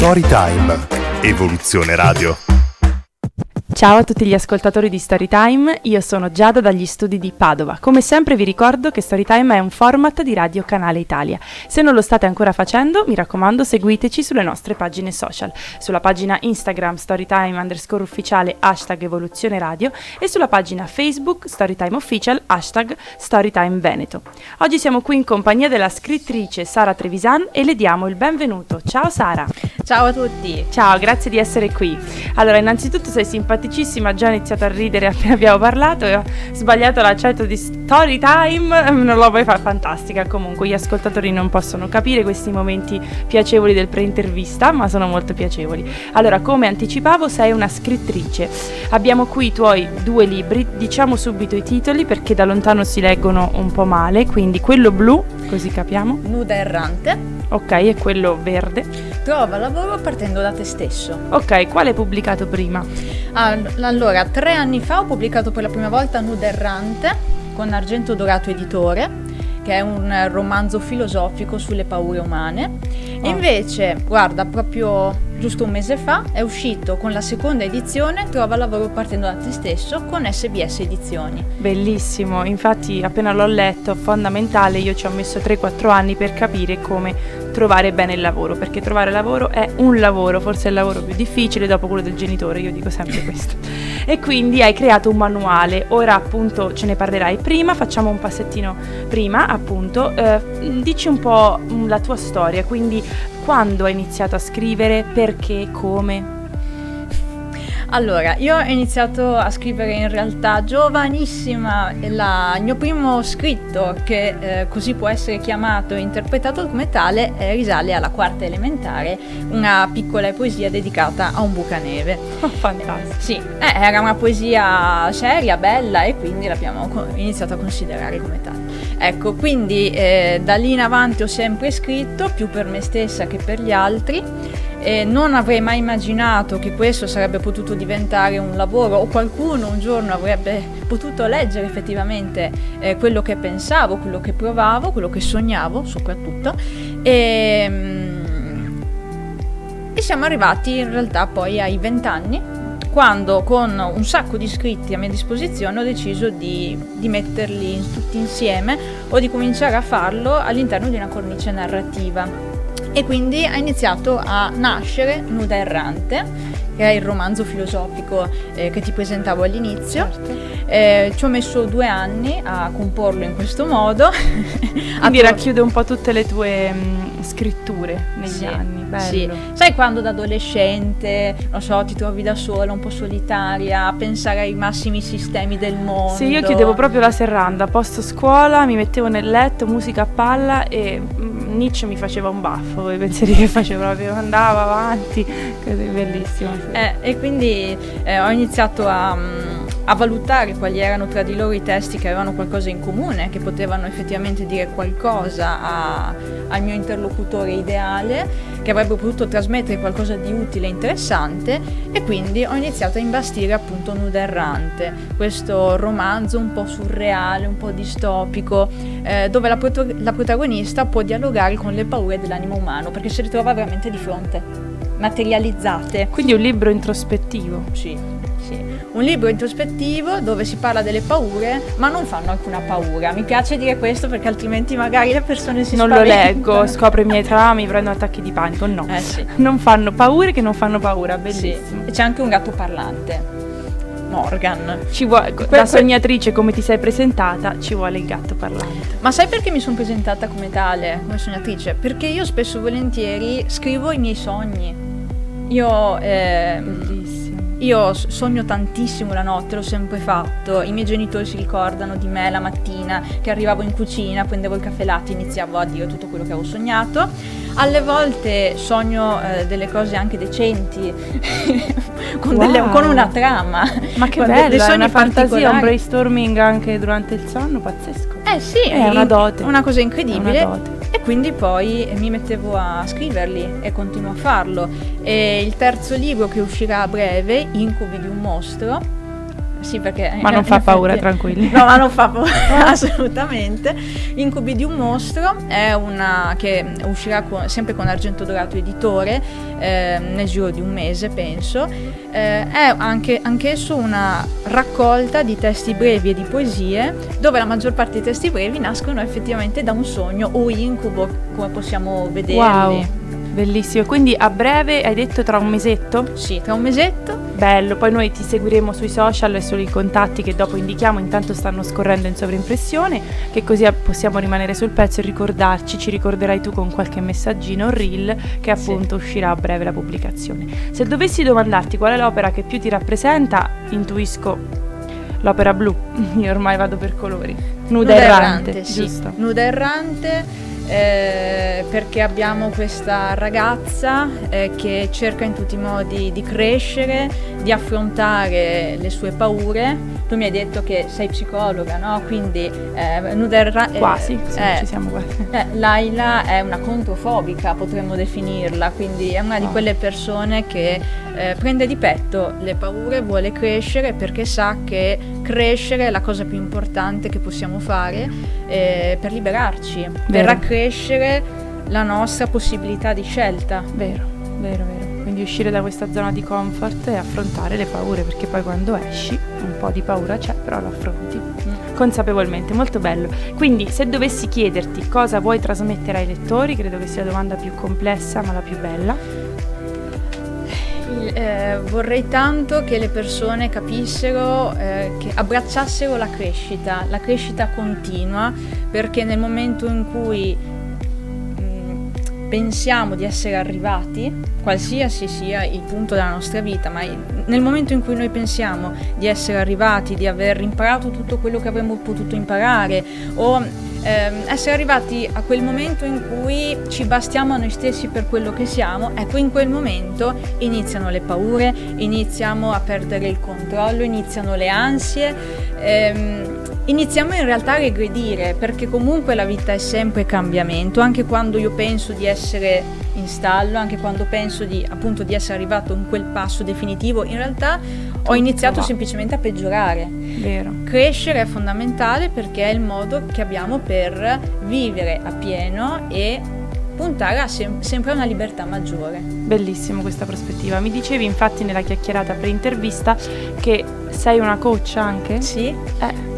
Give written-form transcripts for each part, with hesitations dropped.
Storytime. Evoluzione Radio. Ciao a tutti gli ascoltatori di Storytime, io sono Giada dagli studi di Padova. Come sempre vi ricordo che Storytime è un format di Radio Canale Italia. Se non lo state ancora facendo, mi raccomando, seguiteci sulle nostre pagine social, sulla pagina Instagram Storytime_ufficiale #Evoluzione Radio e sulla pagina Facebook Storytime Official #Storytime Veneto. Oggi siamo qui in compagnia della scrittrice Sara Trevisan e le diamo il benvenuto. Ciao Sara! Ciao a tutti! Ciao, grazie di essere qui. Allora, innanzitutto sei simpaticissima, già ho iniziato a ridere appena abbiamo parlato e ho sbagliato l'accento di Storytime, non lo puoi fare, fantastica. Comunque gli ascoltatori non possono capire questi momenti piacevoli del pre-intervista, ma sono molto piacevoli. Allora, come anticipavo, sei una scrittrice. Abbiamo qui i tuoi 2 libri, diciamo subito i titoli perché da lontano si leggono un po' male, quindi quello blu, così capiamo. Nuda errante. Ok, e quello verde. Trova lavoro partendo da te stesso. Ok, quale hai pubblicato prima? Allora, 3 anni fa ho pubblicato per la prima volta Nuda errante con Argento Dorato Editore, che è un romanzo filosofico sulle paure umane. E invece, guarda, proprio giusto un mese fa è uscito con la seconda edizione Trova lavoro partendo da te stesso con SBS Edizioni. Bellissimo, infatti appena l'ho letto, fondamentale, io ci ho messo 3-4 anni per capire come trovare bene il lavoro, perché trovare lavoro è un lavoro, forse è il lavoro più difficile dopo quello del genitore, io dico sempre questo. E quindi hai creato un manuale, ora appunto ce ne parlerai prima, facciamo un passettino prima appunto, dici un po' la tua storia, quindi quando hai iniziato a scrivere, perché, come? Allora, io ho iniziato a scrivere in realtà giovanissima, il mio primo scritto, che così può essere chiamato e interpretato come tale, risale alla 4ª elementare, una piccola poesia dedicata a un bucaneve. Fantastico. Sì, era una poesia seria, bella e quindi l'abbiamo iniziato a considerare come tale. Ecco, quindi da lì in avanti ho sempre scritto, più per me stessa che per gli altri. Non avrei mai immaginato che questo sarebbe potuto diventare un lavoro o qualcuno un giorno avrebbe potuto leggere effettivamente quello che pensavo, quello che provavo, quello che sognavo soprattutto e siamo arrivati in realtà poi ai 20 anni, quando con un sacco di scritti a mia disposizione ho deciso di metterli tutti insieme o di cominciare a farlo all'interno di una cornice narrativa. E quindi ha iniziato a nascere Nuda errante, che è il romanzo filosofico che ti presentavo all'inizio. Certo. Ci ho messo 2 anni a comporlo in questo modo. Quindi racchiude un po' tutte le tue scritture negli anni. Bello. Sì. Sai quando da adolescente, non so, ti trovi da sola, un po' solitaria, a pensare ai massimi sistemi del mondo? Sì, io chiudevo proprio la serranda, post scuola, mi mettevo nel letto, musica a palla e Nietzsche mi faceva un baffo, i pensieri che facevo proprio, andava avanti, così, bellissimo. Sì. E quindi ho iniziato a valutare quali erano tra di loro i testi che avevano qualcosa in comune, che potevano effettivamente dire qualcosa al mio interlocutore ideale, che avrebbe potuto trasmettere qualcosa di utile e interessante, e quindi ho iniziato a imbastire appunto Nuda errante, questo romanzo un po' surreale, un po' distopico, dove la protagonista può dialogare con le paure dell'animo umano, perché se le trova veramente di fronte, materializzate. Quindi un libro introspettivo. Sì. Un libro introspettivo dove si parla delle paure, ma non fanno alcuna paura. Mi piace dire questo perché altrimenti magari le persone si spaventano. Non lo leggo, scopro i miei traumi, prendo attacchi di panico. No, sì. Non fanno paure che non fanno paura, bellissimo. Sì. E c'è anche un gatto parlante, Morgan. Da sognatrice come ti sei presentata, ci vuole il gatto parlante. Ma sai perché mi sono presentata come tale, come sognatrice? Perché io spesso e volentieri scrivo i miei sogni. Io sogno tantissimo la notte, l'ho sempre fatto. I miei genitori si ricordano di me la mattina che arrivavo in cucina, prendevo il caffè latte e iniziavo a dire tutto quello che avevo sognato. Alle volte sogno delle cose anche decenti con una trama. Ma che bello, è una fantasia, un brainstorming anche durante il sonno, pazzesco. Sì, è una dote. Una cosa incredibile. E quindi poi mi mettevo a scriverli e continuo a farlo. E il terzo libro che uscirà a breve, Incubi di un mostro, Sì, perché Ma non fa paura, tranquilli. No, ma non fa paura assolutamente. Incubi di un mostro è una che uscirà sempre con Argento Dorato Editore nel giro di un mese, penso. È anch'esso una raccolta di testi brevi e di poesie, dove la maggior parte dei testi brevi nascono effettivamente da un sogno o incubo, come possiamo vederli. Wow, bellissimo. Quindi a breve, hai detto tra un mesetto? Sì, tra un mesetto. Bello, poi noi ti seguiremo sui social e sui contatti che dopo indichiamo, intanto stanno scorrendo in sovraimpressione, che così possiamo rimanere sul pezzo e ricordarci, ci ricorderai tu con qualche messaggino, reel, che appunto uscirà a breve la pubblicazione. Se dovessi domandarti qual è l'opera che più ti rappresenta, intuisco l'opera blu, io ormai vado per colori. Nuda errante, sì. Giusto? Nuda errante. Perché abbiamo questa ragazza che cerca in tutti i modi di crescere, di affrontare le sue paure. Tu mi hai detto che sei psicologa, no? Quindi nuda errante. Quasi, sì, ci siamo quasi. Laila è una controfobica, potremmo definirla, quindi è una di quelle persone che prende di petto le paure, vuole crescere perché sa che crescere è la cosa più importante che possiamo fare per liberarci, per accrescere la nostra possibilità di scelta. Vero. Quindi uscire da questa zona di comfort e affrontare le paure, perché poi quando esci un po' di paura c'è, però lo affronti consapevolmente, molto bello. Quindi se dovessi chiederti cosa vuoi trasmettere ai lettori, credo che sia la domanda più complessa ma la più bella. Vorrei tanto che le persone capissero, che abbracciassero la crescita continua, perché nel momento in cui pensiamo di essere arrivati, qualsiasi sia il punto della nostra vita, ma nel momento in cui noi pensiamo di essere arrivati, di aver imparato tutto quello che avremmo potuto imparare, o essere arrivati a quel momento in cui ci bastiamo a noi stessi per quello che siamo, ecco, in quel momento iniziano le paure, iniziamo a perdere il controllo, iniziano le ansie, iniziamo in realtà a regredire, perché comunque la vita è sempre cambiamento. Anche quando io penso di essere in stallo, anche quando penso di essere arrivato in quel passo definitivo, in realtà ho iniziato semplicemente a peggiorare. Vero. Crescere è fondamentale perché è il modo che abbiamo per vivere a pieno e puntare a sempre a una libertà maggiore. Bellissimo questa prospettiva. Mi dicevi infatti nella chiacchierata pre-intervista che sei una coach anche? Sì.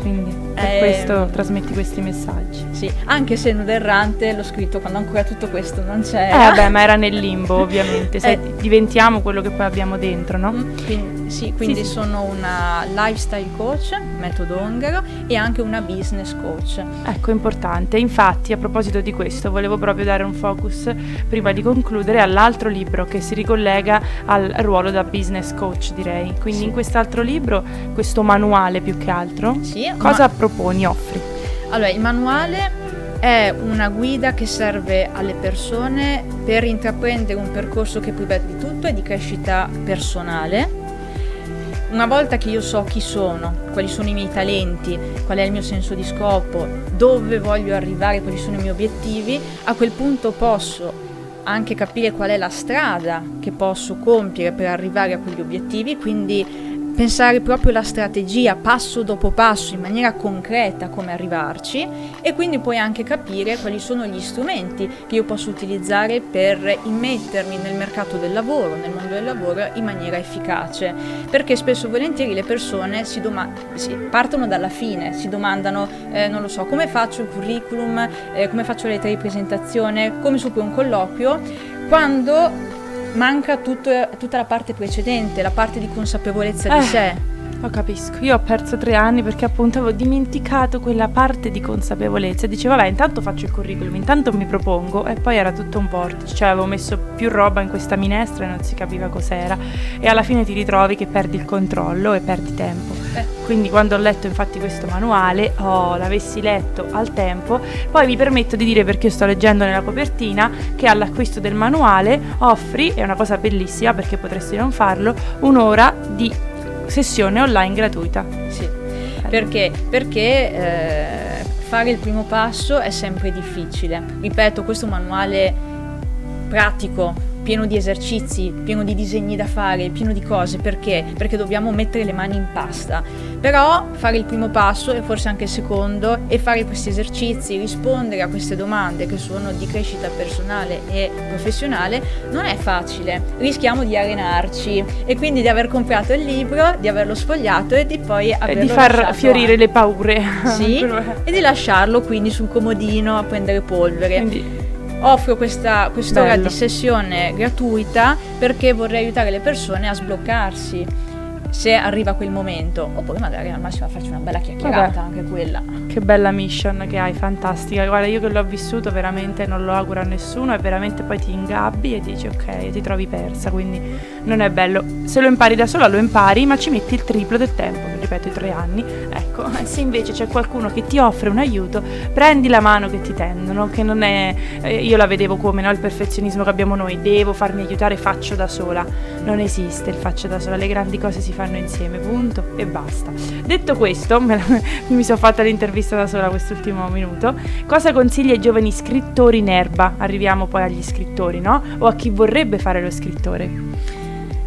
Quindi per questo trasmetti questi messaggi. Sì, anche se Nuda errante l'ho scritto quando ancora tutto questo non c'era. Vabbè, ma era nel limbo ovviamente. Diventiamo quello che poi abbiamo dentro, no? Quindi sono una lifestyle coach, metodo Ongaro, e anche una business coach. Ecco, importante. Infatti, a proposito di questo, volevo proprio dare un focus, prima di concludere, all'altro libro che si ricollega al ruolo da business coach, direi. Quindi in quest'altro libro, questo manuale più che altro, cosa proponi, offri? Allora, il manuale è una guida che serve alle persone per intraprendere un percorso che prima di tutto è di crescita personale. Una volta che io so chi sono, quali sono i miei talenti, qual è il mio senso di scopo, dove voglio arrivare, quali sono i miei obiettivi, a quel punto posso anche capire qual è la strada che posso compiere per arrivare a quegli obiettivi, quindi pensare proprio la strategia passo dopo passo in maniera concreta come arrivarci, e quindi poi anche capire quali sono gli strumenti che io posso utilizzare per immettermi nel mercato del lavoro, nel mondo del lavoro in maniera efficace, perché spesso e volentieri le persone partono dalla fine, si domandano non lo so, come faccio il curriculum, come faccio le lettere di presentazione, come supero un colloquio, quando manca tutta la parte precedente, la parte di consapevolezza di sé. Lo capisco, io ho perso 3 anni perché appunto avevo dimenticato quella parte di consapevolezza. Dicevo, vabbè, intanto faccio il curriculum, intanto mi propongo, e poi era tutto un vortice, cioè avevo messo più roba in questa minestra e non si capiva cos'era, e alla fine ti ritrovi che perdi il controllo e perdi tempo. Quindi quando ho letto infatti questo manuale, l'avessi letto al tempo, poi mi permetto di dire, perché io sto leggendo nella copertina, che all'acquisto del manuale offri, è una cosa bellissima perché potresti non farlo, 1 ora di sessione online gratuita. Sì, perché fare il primo passo è sempre difficile. Ripeto, questo manuale pratico, pieno di esercizi, pieno di disegni da fare, pieno di cose. Perché? Perché dobbiamo mettere le mani in pasta. Però fare il primo passo e forse anche il secondo e fare questi esercizi, rispondere a queste domande che sono di crescita personale e professionale non è facile. Rischiamo di arenarci e quindi di aver comprato il libro, di averlo sfogliato e di poi averlo di far lasciato fiorire le paure. Sì, e di lasciarlo quindi sul comodino a prendere polvere. Quindi Offro quest'ora bello. di sessione gratuita perché vorrei aiutare le persone a sbloccarsi se arriva quel momento, oppure magari al massimo a farci una bella chiacchierata, anche quella. Che bella mission che hai, fantastica. Guarda, io che l'ho vissuto veramente non lo auguro a nessuno e veramente poi ti ingabbi e dici ok, ti trovi persa, quindi non è bello. Se lo impari da sola lo impari, ma ci metti il triplo del tempo, ripeto, i 3 anni. Ecco, se invece c'è qualcuno che ti offre un aiuto, prendi la mano che ti tendono, che non è, io la vedevo come, no, il perfezionismo che abbiamo noi, devo farmi aiutare, faccio da sola. Non esiste il faccio da sola, le grandi cose si fanno insieme, punto e basta. Detto questo, mi sono fatta l'intervista da sola quest'ultimo minuto. Cosa consigli ai giovani scrittori in erba? Arriviamo poi agli scrittori, no? O a chi vorrebbe fare lo scrittore?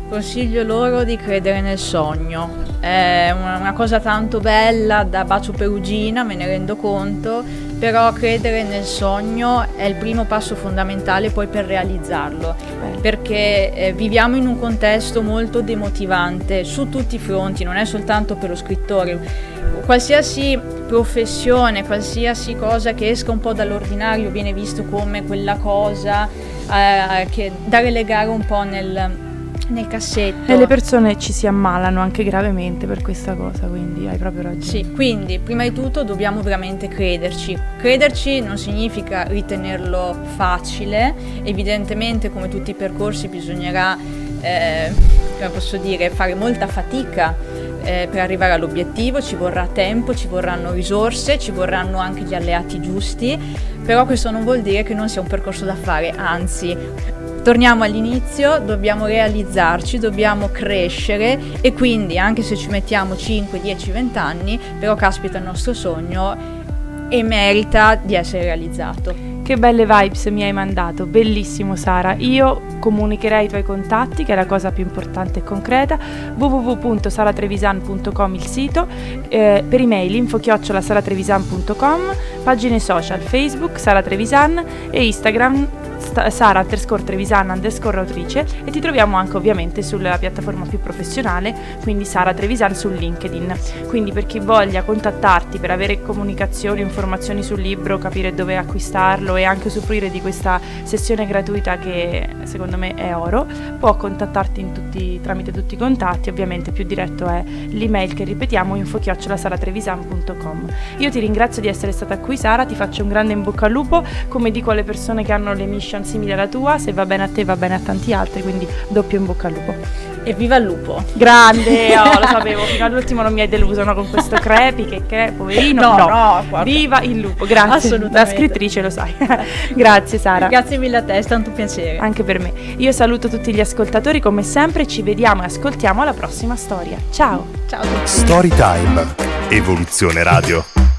Consiglio loro di credere nel sogno. È una cosa tanto bella da bacio perugina, me ne rendo conto, però credere nel sogno è il primo passo fondamentale poi per realizzarlo, perché viviamo in un contesto molto demotivante su tutti i fronti, non è soltanto per lo scrittore. Qualsiasi professione, qualsiasi cosa che esca un po' dall'ordinario viene visto come quella cosa che da relegare un po' nel cassetto. E le persone ci si ammalano anche gravemente per questa cosa, quindi hai proprio ragione. Sì, quindi prima di tutto dobbiamo veramente crederci. Crederci non significa ritenerlo facile, evidentemente come tutti i percorsi bisognerà, come posso dire, fare molta fatica per arrivare all'obiettivo, ci vorrà tempo, ci vorranno risorse, ci vorranno anche gli alleati giusti, però questo non vuol dire che non sia un percorso da fare, anzi. Torniamo all'inizio, dobbiamo realizzarci, dobbiamo crescere e quindi anche se ci mettiamo 5, 10, 20 anni, però caspita il nostro sogno e merita di essere realizzato. Che belle vibes mi hai mandato, bellissimo Sara. Io comunicherei i tuoi contatti, che è la cosa più importante e concreta, www.saratrevisan.com il sito, per email info@saratrevisan.com, pagine social Facebook Sara Trevisan e Instagram Sara_Trevisan_autrice e ti troviamo anche ovviamente sulla piattaforma più professionale, quindi Sara Trevisan su LinkedIn. Quindi per chi voglia contattarti per avere comunicazioni, informazioni sul libro, capire dove acquistarlo e anche usufruire di questa sessione gratuita che secondo me è oro, può contattarti tramite tutti i contatti. Ovviamente più diretto è l'email che ripetiamo info@saratrevisan.com. Io ti ringrazio di essere stata qui Sara, ti faccio un grande in bocca al lupo, come dico alle persone che hanno le mission simili alla tua, se va bene a te va bene a tanti altri, quindi doppio in bocca al lupo. E viva il lupo! Grande, lo sapevo, fino all'ultimo non mi hai deluso, no, con questo crepi, che poverino, no. Viva il lupo, grazie, assolutamente. Da scrittrice lo sai. Grazie Sara. Grazie mille a te, è stato un piacere. Anche per me. Io saluto tutti gli ascoltatori come sempre, ci vediamo e ascoltiamo alla prossima storia. Ciao! Ciao a tutti! Storytime. Evoluzione Radio.